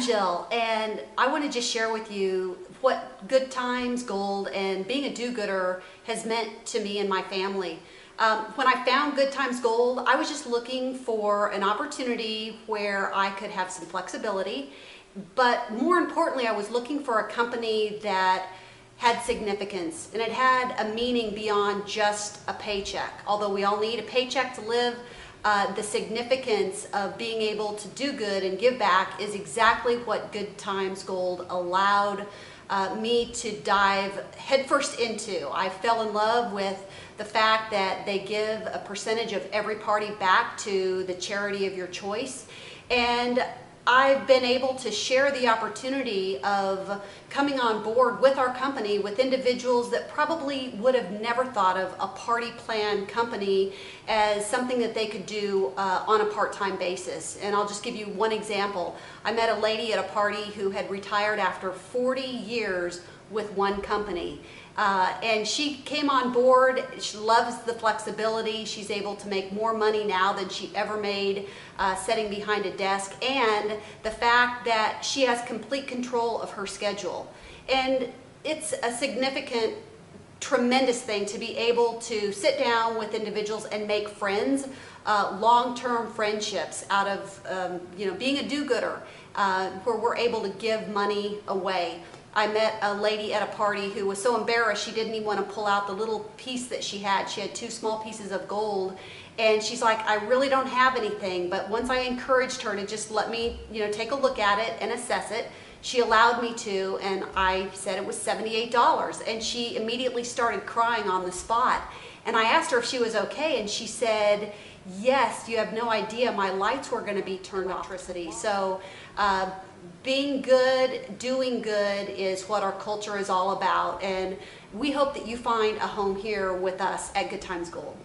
Jill, and I want to just share with you what Good Times Gold and being a do-gooder has meant to me and my family. When I found Good Times Gold, I was just looking for an opportunity where I could have some flexibility, but more importantly, I was looking for a company that had significance and it had a meaning beyond just a paycheck. Although we all need a paycheck to live, the significance of being able to do good and give back is exactly what Good Times Gold allowed me to dive headfirst into. I fell in love with the fact that they give a percentage of every party back to the charity of your choice, and I've been able to share the opportunity of coming on board with our company with individuals that probably would have never thought of a party plan company as something that they could do on a part-time basis. And I'll just give you one example. I met a lady at a party who had retired after 40 years with one company. And she came on board. She loves the flexibility. She's able to make more money now than she ever made sitting behind a desk, and the fact that she has complete control of her schedule. And it's a significant, tremendous thing to be able to sit down with individuals and make friends, long-term friendships out of being a do-gooder, where we're able to give money away. I met a lady at a party who was so embarrassed she didn't even want to pull out the little piece that she had. She had 2 small pieces of gold, and she's like, I really don't have anything. But once I encouraged her to just let me, take a look at it and assess it, she allowed me to, and I said it was $78, and she immediately started crying on the spot. And I asked her if she was okay, and she said, yes, you have no idea, my lights were going to be turned off. So being good, doing good is what our culture is all about, and we hope that you find a home here with us at Good Times Gold.